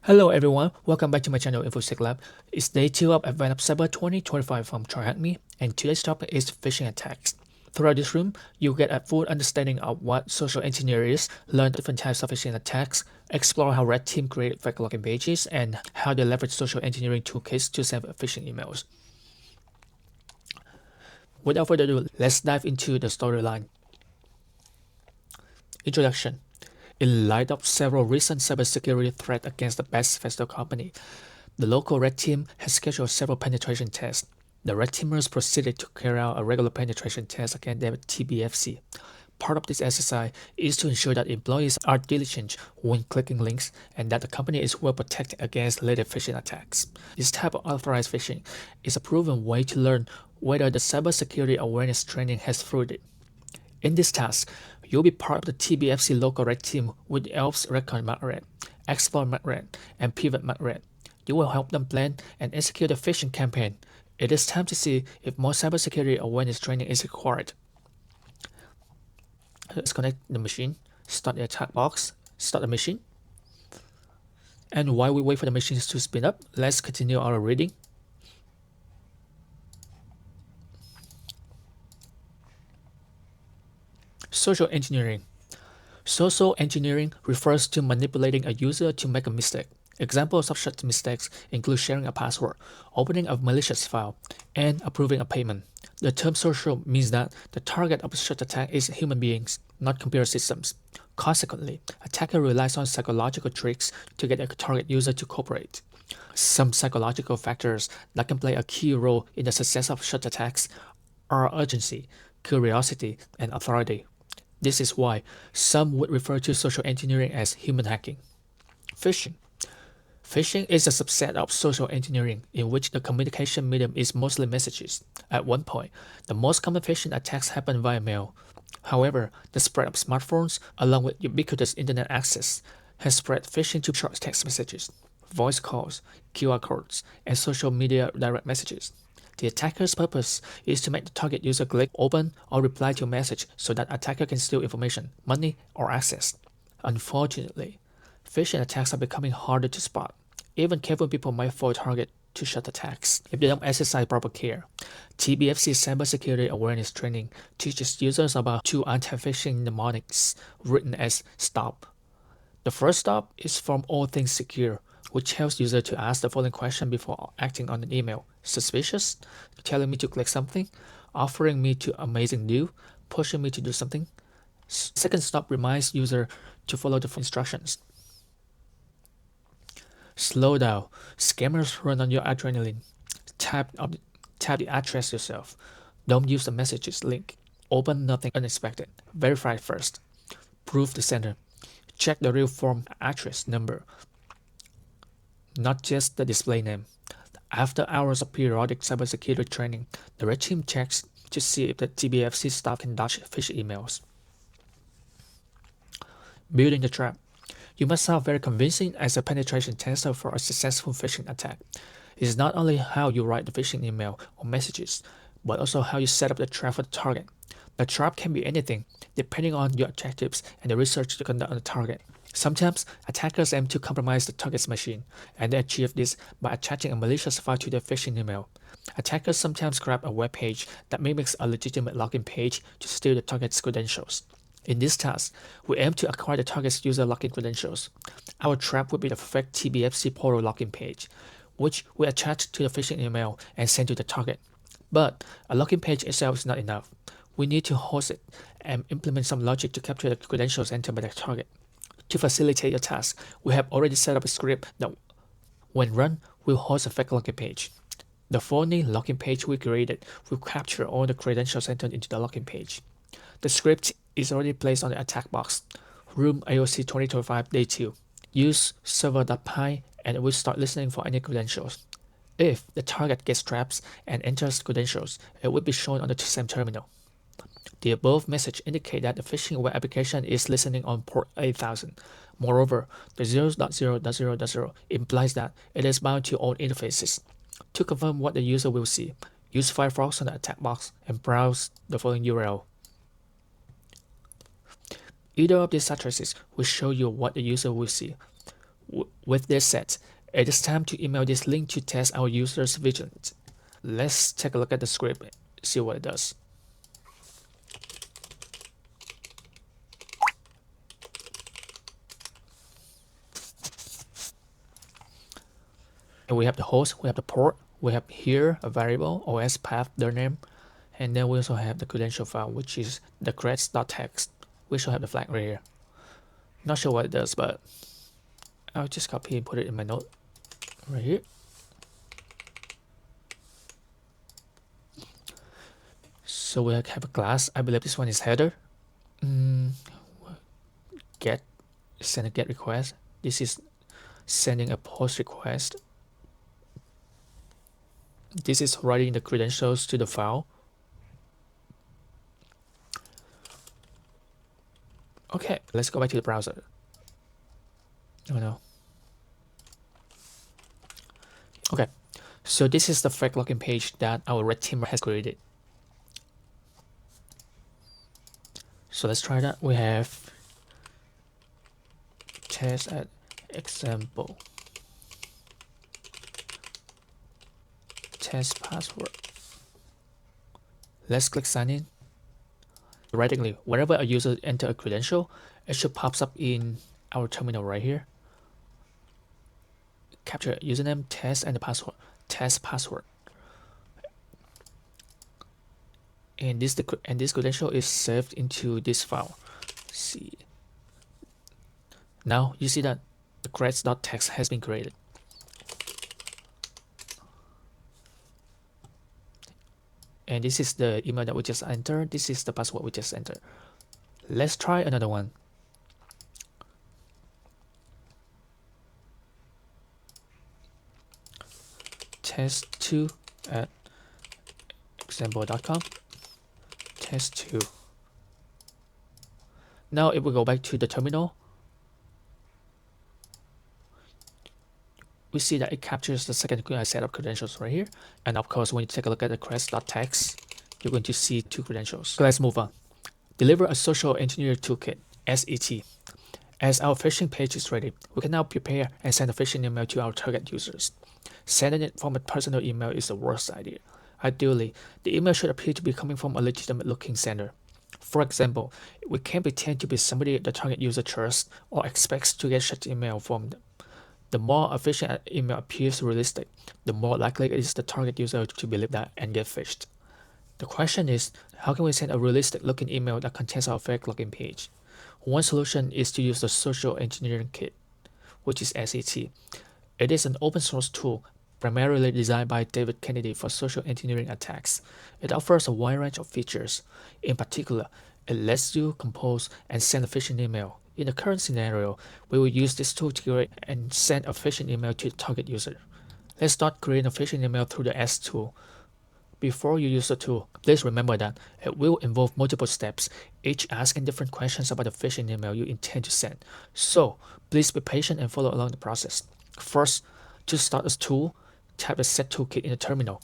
Hello everyone, welcome back to my channel InfoSec Lab. It's day 2 of Advanced Cyber 2025 from TryHackMe, and today's topic is phishing attacks. Throughout this room, you'll get a full understanding of what social engineering is, learn different types of phishing attacks, explore how red team create fake login pages, and how they leverage social engineering toolkits to send phishing emails. Without further ado, let's dive into the storyline. Introduction. In light of several recent cybersecurity threats against the best Festo company, the local red team has scheduled several penetration tests. The red teamers proceeded to carry out a regular penetration test against their TBFC. Part of this exercise is to ensure that employees are diligent when clicking links and that the company is well protected against later phishing attacks. This type of authorized phishing is a proven way to learn whether the cybersecurity awareness training has fruited. In this task, you'll be part of the TBFC local red team with Elves Recon MacRed, Explore MacRed, and Pivot MacRed. You will help them plan and execute a phishing campaign. It is time to see if more cybersecurity awareness training is required. Let's connect the machine, start the attack box, start the machine. And while we wait for the machines to spin up, let's continue our reading. Social engineering. Social engineering refers to manipulating a user to make a mistake. Examples of such mistakes include sharing a password, opening a malicious file, and approving a payment. The term social means that the target of such attack is human beings, not computer systems. Consequently, attacker relies on psychological tricks to get a target user to cooperate. Some psychological factors that can play a key role in the success of such attacks are urgency, curiosity, and authority. This is why some would refer to social engineering as human hacking. Phishing. Phishing is a subset of social engineering in which the communication medium is mostly messages. At one point, the most common phishing attacks happen via mail. However, the spread of smartphones, along with ubiquitous internet access, has spread phishing to short text messages, voice calls, QR codes, and social media direct messages. The attacker's purpose is to make the target user click, open, or reply to a message so that attacker can steal information, money, or access. Unfortunately, phishing attacks are becoming harder to spot. Even careful people might fall target to such attacks if they don't exercise proper care. TBFC Cybersecurity Awareness Training teaches users about 2 anti-phishing mnemonics written as STOP. The first stop is from All Things Secure, which tells users to ask the following question before acting on an email. Suspicious? Telling me to click something? Offering me to amazing do? Pushing me to do something? Second stop reminds user to follow the instructions. Slow down. Scammers run on your adrenaline. Tap the address yourself. Don't use the messages link. Open nothing unexpected. Verify first. Prove the sender. Check the real form address number, not just the display name. After hours of periodic cybersecurity training, the red team checks to see if the TBFC staff can dodge phishing emails. Building the trap. You must sound very convincing as a penetration tester for a successful phishing attack. It is not only how you write the phishing email or messages, but also how you set up the trap for the target. The trap can be anything, depending on your objectives and the research you conduct on the target. Sometimes, attackers aim to compromise the target's machine, and they achieve this by attaching a malicious file to their phishing email. Attackers sometimes grab a web page that mimics a legitimate login page to steal the target's credentials. In this task, we aim to acquire the target's user login credentials. Our trap would be the perfect TBFC portal login page, which we attach to the phishing email and send to the target. But a login page itself is not enough. We need to host it and implement some logic to capture the credentials entered by the target. To facilitate your task, we have already set up a script that, when run, will host a fake login page. The phony login page we created will capture all the credentials entered into the login page. The script is already placed on the attack box. Room AOC 2025 Day 2. Use server.py and it will start listening for any credentials. If the target gets trapped and enters credentials, it will be shown on the same terminal. The above message indicates that the phishing web application is listening on port 8000. Moreover, the 0.0.0.0 implies that it is bound to all interfaces. To confirm what the user will see, use Firefox on the attack box and browse the following URL. Either of these addresses will show you what the user will see. With this set, it is time to email this link to test our user's vigilance. Let's take a look at the script, see what it does. And we have the host, we have the port, we have here a variable, OS path, their name, and then we also have the credential file, which is the creds.txt. We should have the flag right here. Not sure what it does, but I'll just copy and put it in my note right here. So we have a class. I believe this one is header. Get, send a get request. This is sending a post request. This is writing the credentials to the file. Okay, let's go back to the browser. Oh no. Okay, so this is the fake login page that our red team has created. So let's try that. We have test at example, test password. Let's click sign in. Theoretically, whenever a user enter a credential, it should pop up in our terminal right here. Capture username, test, and the password. Test password. And this credential is saved into this file. Let's see. Now you see that the creds.txt has been created. And this is the email that we just entered. This is the password we just entered. Let's try another one. Test2 at example.com. Test2. Now if we go back to the terminal, we see that it captures the second set of credentials right here. And of course, when you take a look at the creds.txt, you're going to see two credentials. So let's move on. Deliver a social engineer toolkit, SET. As our phishing page is ready, we can now prepare and send a phishing email to our target users. Sending it from a personal email is the worst idea. Ideally, the email should appear to be coming from a legitimate looking sender. For example, we can pretend to be somebody the target user trusts or expects to get such email from them. The more a phishing email appears realistic, the more likely it is the target user to believe that and get phished. The question is, how can we send a realistic looking email that contains our fake login page? One solution is to use the Social Engineering Kit, which is SET. It is an open source tool primarily designed by David Kennedy for social engineering attacks. It offers a wide range of features. In particular, it lets you compose and send a phishing email. In the current scenario, we will use this tool to create and send a phishing email to the target user. Let's start creating a phishing email through the S tool. Before you use the tool, please remember that it will involve multiple steps, each asking different questions about the phishing email you intend to send. So, please be patient and follow along the process. First, to start this tool, type the set toolkit in the terminal.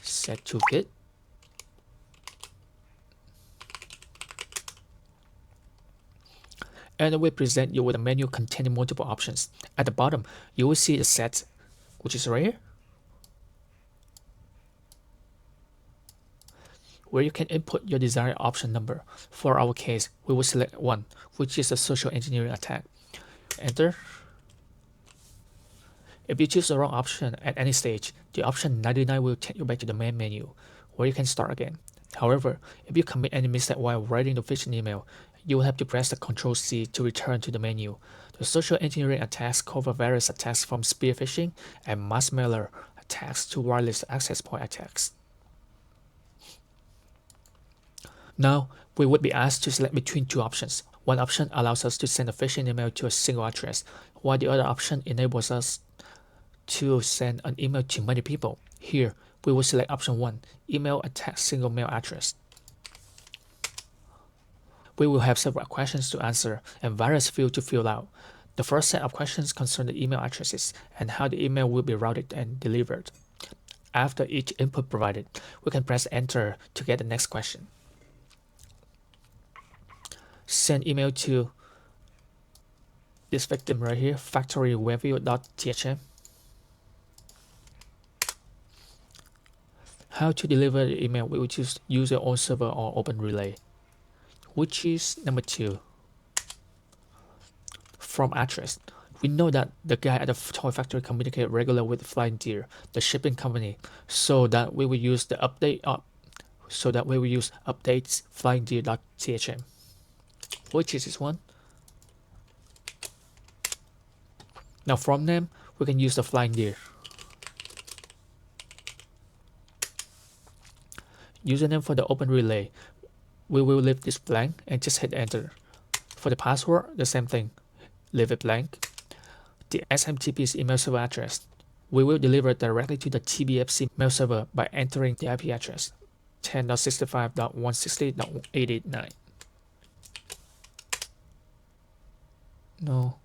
Set toolkit. And it will present you with a menu containing multiple options. At the bottom, you will see the set, which is right here, where you can input your desired option number. For our case, we will select 1, which is a social engineering attack. Enter. If you choose the wrong option at any stage, the option 99 will take you back to the main menu, where you can start again. However, if you commit any mistake while writing the phishing email, you will have to press the Ctrl+C to return to the menu. The social engineering attacks cover various attacks from spear phishing and mass mailer attacks to wireless access point attacks. Now, we would be asked to select between two options. One option allows us to send a phishing email to a single address, while the other option enables us to send an email to many people. Here, we will select option 1, email attack single mail address. We will have several questions to answer and various fields to fill out. The first set of questions concern the email addresses and how the email will be routed and delivered. After each input provided, we can press enter to get the next question. Send email to this victim right here, factory review.thm. How to deliver the email? We will choose use your own server or open relay, which is number 2. From address, we know that the guy at the toy factory communicated regularly with Flying Deer, the shipping company, so that we will use the update updates flyingdeer.thm, which is this one. Now from name, we can use the Flying Deer. Username for the open relay, we will leave this blank and just hit enter. For the password, the same thing, leave it blank. The SMTP's email server address, we will deliver it directly to the TBFC mail server by entering the IP address 10.65.160.889. No,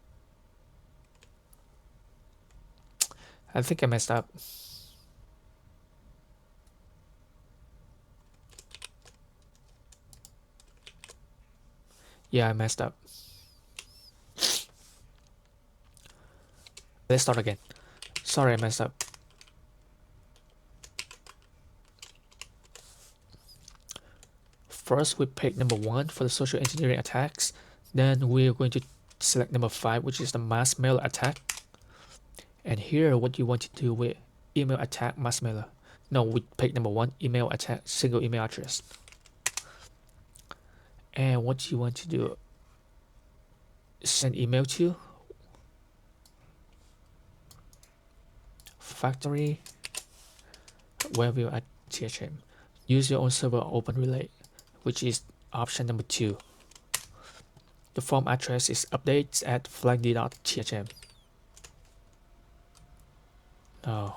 I think I messed up. Yeah, I messed up. Let's start again. Sorry, I messed up. First, we pick number 1 for the social engineering attacks. Then we're going to select number 5, which is the mass mail attack. And here, what you want to do with email attack mass mailer. No, we pick number 1, email attack single email address. And what you want to do, send email to factory review at THM. Use your own server or open relay, which is option number 2. The form address is updates at flagd.thm. No.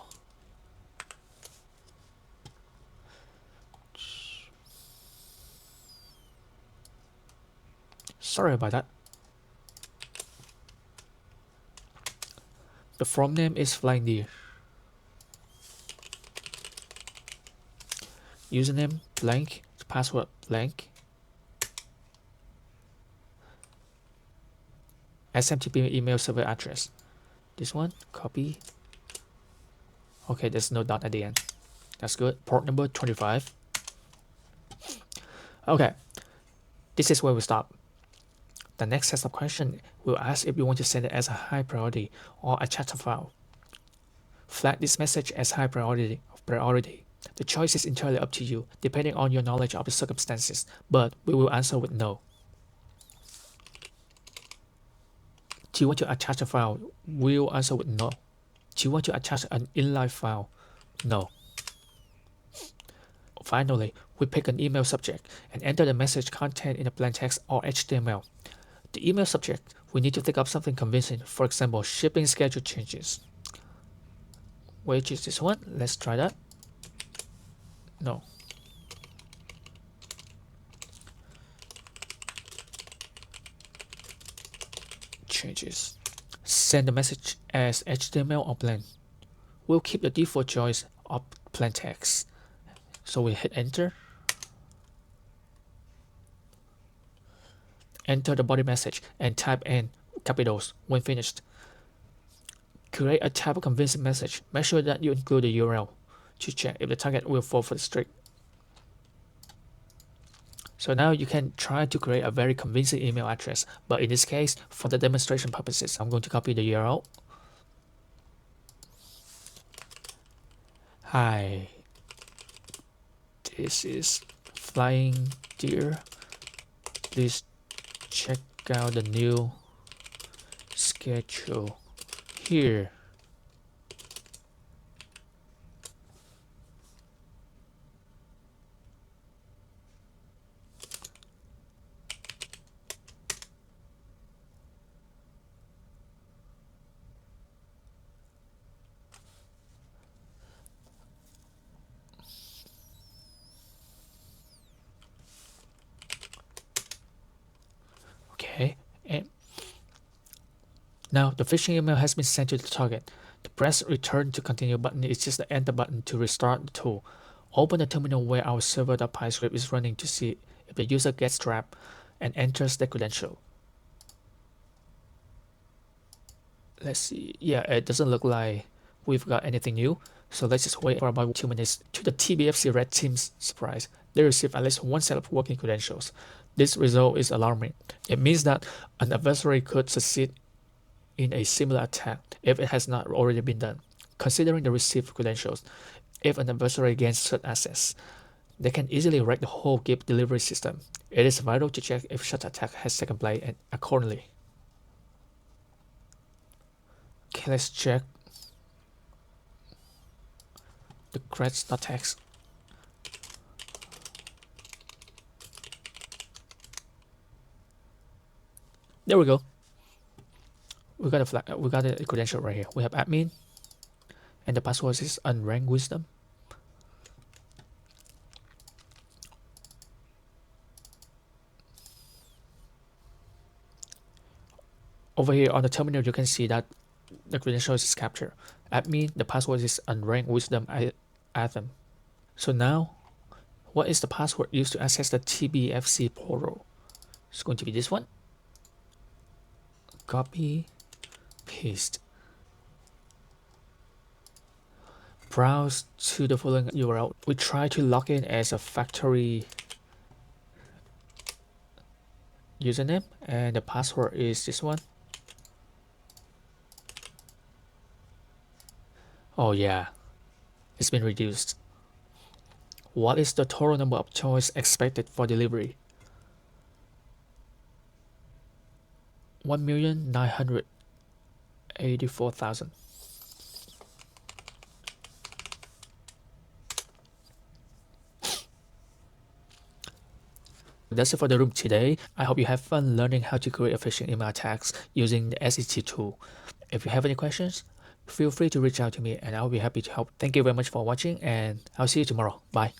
Sorry about that. The form name is Flying Deer. Username blank, password blank. SMTP email server address. This one, copy. Okay, there's no dot at the end. That's good. Port number 25. Okay, this is where we stop. The next set of questions will ask if you want to send it as a high priority or a chat file. Flag this message as high priority. The choice is entirely up to you, depending on your knowledge of the circumstances, but we will answer with no. Do you want to attach a file? We will answer with no. Do you want to attach an inline file? No. Finally, we pick an email subject and enter the message content in a plain text or HTML. The email subject, we need to think of something convincing, for example, shipping schedule changes. Which is this one? Let's try that. No. Changes. Send the message as HTML or plain. We'll keep the default choice of plain text. So we hit enter. Enter the body message and type in capitals when finished. Create a type of convincing message. Make sure that you include the URL to check if the target will fall for the trick. So now you can try to create a very convincing email address, but in this case, for the demonstration purposes, I'm going to copy the URL. Hi, this is Flying Deer. Please check out the new schedule here. Okay, and now the phishing email has been sent to the target. The press return to continue button is just the enter button to restart the tool. Open the terminal where our server.py script is running to see if the user gets trapped and enters the credential. Let's see. Yeah, it doesn't look like we've got anything new. So let's just wait for about 2 minutes. To the TBFC red team's surprise, they received at least one set of working credentials. This result is alarming. It means that an adversary could succeed in a similar attack if it has not already been done. Considering the received credentials, if an adversary gains certain access, they can easily wreck the whole gift delivery system. It is vital to check if such attack has taken place and accordingly. Okay, let's check the creds attacks. There we go. We got a flag. We got a credential right here. We have admin, and the password is unranked wisdom. Over here on the terminal, you can see that the credential is captured. Admin, the password is unranked wisdom Atom. So now, what is the password used to access the TBFC portal? It's going to be this one. Copy, paste. Browse to the following URL. We try to log in as a factory username, and the password is this one. Oh yeah, it's been reduced. What is the total number of choice expected for delivery? 1,984,000. That's it for the room today. I hope you have fun learning how to create a phishing email attacks using the SET tool. If you have any questions, feel free to reach out to me and I'll be happy to help. Thank you very much for watching and I'll see you tomorrow. Bye.